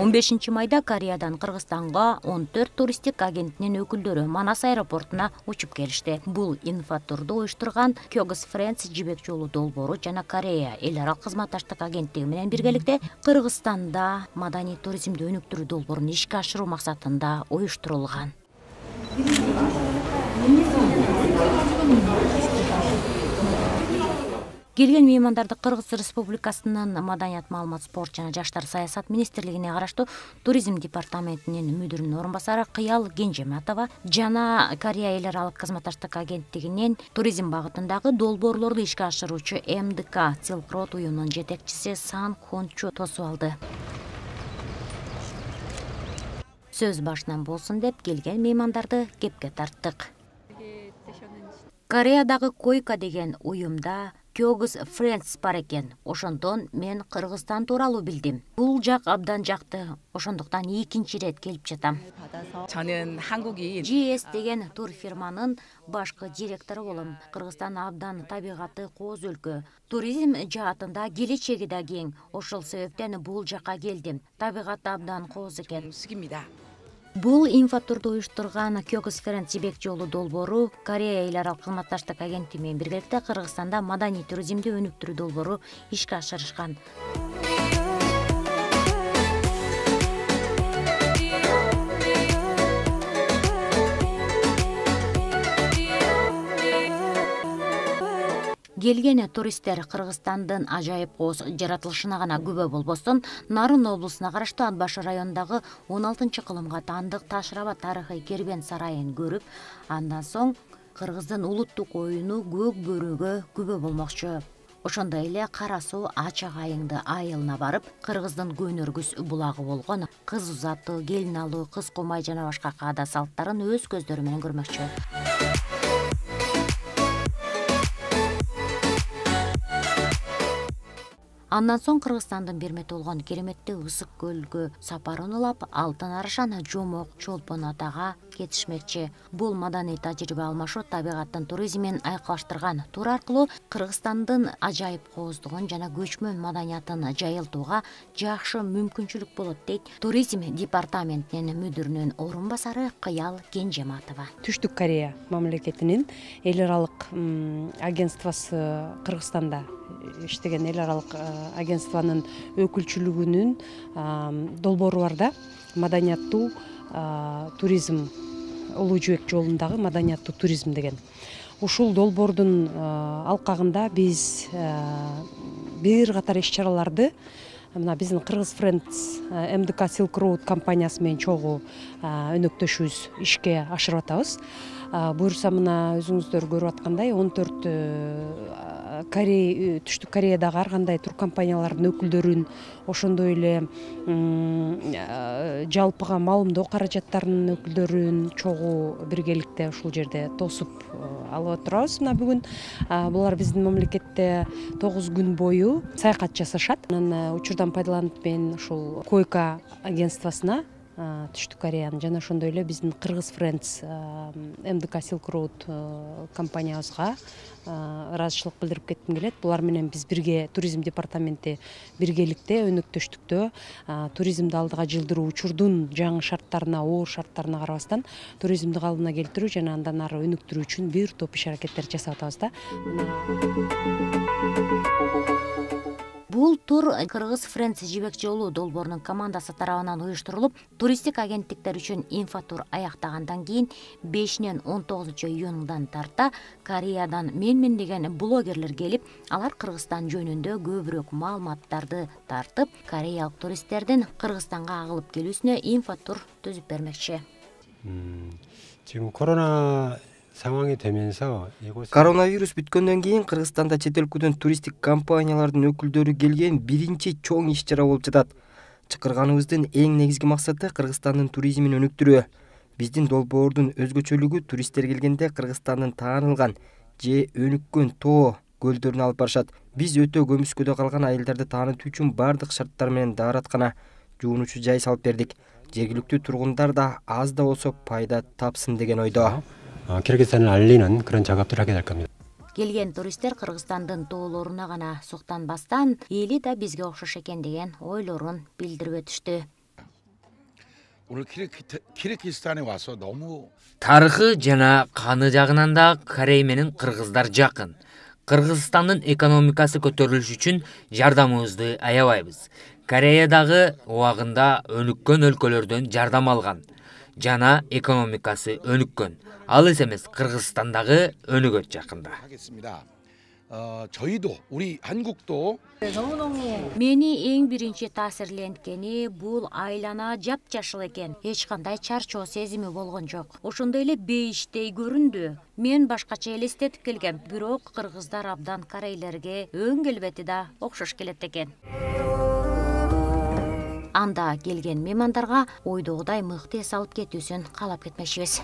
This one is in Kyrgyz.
15 майда Кореядан Кыргызстанга 14 туристик агентинин өкүлдөрү Манас аэропортуна учуп келишти. Бул инфотурду уюштурган Kyogus Friends жибек жолу долбоору жана Корея эл аралык кызматташтык агенттиги менен биргеликте Кыргызстанда маданий туризмди өнүктүрүү долбоорун ишке ашыруу максатында уюштурулган. Келген меймандарды Кыргыз Республикасынын Маданият, маалымат, спорт жана жаштар саясат министрлигине караштуу туризм департаментинин мүдүрүнүн орун басары Кыял Кенжематова жана Корея эл аралык кызматташтык агенттигинин туризм багытындагы долбоорлорду ишке ашыруучу МДК Silk Road уюмунун жетекчиси Сан Хончу тосуп алды. Сөз башынан болсун деп келген меймандарды кепке тарттык. Кореядагы Койка деген уюмда Kyogus Friends бар экен. Ошондон мен Кыргызстан тууралуу билдим. Бул жак абдан жакты. Ошондуктан экинчи рет келип жатам. GS деген тур фирманын башкы директору болом. Кыргызстан абдан табигаты кооз өлкө. Туризм жаатында келечеги да кең. Ошол себептен бул жакка келдим. Табигаты абдан кооз экен. Бул инфотурду уюштурган Kyogus Friends жибек жолу долбоору Корея эл аралык кызматташтык агенттиги менен биргеликте Кыргызстанда маданий туризмди өнүктүрүү долбоору ишке ашырышкан. Келген туристтер Кыргызстандын ажайып кооз жаратылышына гана күбө болбостон, Нарын облусуна караштуу Ат Башы районундагы 16-кылымга таандык Ташрабат тарыхый кербен сарайын көрүп, андан соң Кыргыздын улуттук оюну көк бөрүгө күбө болмокчу. Ошондой эле Кара суу Ачак айыңды айылына барып, Кыргыздын көнөргүс булагы болгон кыз узатуу, келин алуу, кыз кумай жана башка каада салттарын өз көздөрү менен көрмөкчү. Андан соң Кыргызстандын бермети болгон кереметтүү Ысык көлгө сапарын улап, Алтын Аршан, Жомок, Чолпон Атага кетишмекчи. Бул маданий тажрыйба алмашуу табигаттын туризмин айкалаштырган тур аркылуу Кыргызстандын ажайып кооздугун жана көчмөн маданиятын жайылтууга жакшы мүмкүнчүлүк болот дейт туризм департаментинин мүдүрүнүн орун басары Кыял Кенжематова. Түштүк Корея мамлекетинин эл аралык агентствосы Кыргызстанда иштеген эл аралык агентствонун өкүлчүлүгүнүн долбоору бар да, маданияттуу туризм, улуу жибек жолундагы маданияттуу туризм деген. Ушул долбоордун алкагында биз бир катар иш-чараларды мына биздин Kyrgyz Friends МДК Silk Road компаниясы менен чогуу өнөктөшүбүз ишке ашырып атабыз. Буюрса мына өзүңүздөр көрүп аткандай 14 Түштүк Кореядагы ар кандай тур компаниялардын өкүлдөрүн, ошондой эле жалпыга маалымдоо каражаттарынын өкүлдөрүн чогуу биргеликте ушул жерде тосуп алып отурабыз. Мына бүгүн булар биздин мамлекетте 9 күн бою саякат жасашат. Анан учурдан пайдаланып мен ушул Койка агентствосуна Түштүк Кореянын жана ошондой эле биздин Kyrgyz Friends МДК Silk Road компаниябызга ыраазычылык билдирип кетким келет. Булар менен биз бирге туризм департаменти биргеликте өнөктөштүктө туризмди алдыга жылдыруу, учурдун жаңы шарттарына, оор шарттарына карабастан туризмди калыбына келтирүү жана андан ары өнүктүрүү үчүн бир топ иш-аракеттер жасап атабыз да. Бул тур Kyrgyz Friends жибек жолу долбоорунун командасы тарабынан уюштурулуп, туристтик агенттиктер үчүн инфотур аяктагандан кийин 5-нен 19-июндан тарта Кореядан менмен деген блогерлер келип, алар Кыргызстан жөнүндө көбүрөөк маалыматтарды тартып, кореялык туристтердин Кыргызстанга агылып келүүсүнө инфотур түзүп бермекчи. 지금 코로나 상황이 되면서 коронавирус бүткөндөн кийин Кыргызстанда чет өлкөдөн туристтик компаниялардын өкүлдөрү келген биринчи чоң иш-чара болуп жатат. Чакырганыбыздын эң негизги максаты Кыргызстандын туризмин өнүктүрүү. Биздин долбоордун өзгөчөлүгү туристтер келгенде Кыргызстандын таанылган же өнүккөн тоо көлдөрүнө алып барышат. Биз өтө көмүскөдө калган айылдарды таанытуу үчүн бардык шарттар менен даараткана, жуунуучу жай салып бердик. Жергиликтүү тургундар да аз да болсо пайда тапсын деген ойдо. Кыргызстан을 알리는 그런 작업들을 하게 될 겁니다. Келген туристтер Кыргызстандын тоолоруна гана суктанбастан, эли да бизге окшош экен деген ойлорун билдирип өтүштү. 오늘 키르기스탄에 와서 너무 тарыхы жана каны жагынан да Корей менен кыргыздар жакын. Кыргызстандын экономикасы көтөрүлүш үчүн жардамыбызды аябайбыз. Корея дагы убагында өнүккөн өлкөлөрдөн жардам алган жана экономикасы өнүккөн. Ал эмес Кыргызстандагы өнүгөт жакында. 하겠습니다. 저희도 우리 한국도 Мени эң биринчи таасирленткени бул айлана жапжашыл экен. Эч кандай чарчоо сезими болгон жок. Ошондой эле бейиштей көрүндү. Мен башкача элестетип келгем, бирок кыргыздар абдан корейлерге өң келбети да окшош келет экен. Анда келген меймандарга ойдогудай мыкты эс алып кетүүсүн каалап кетмекчибиз.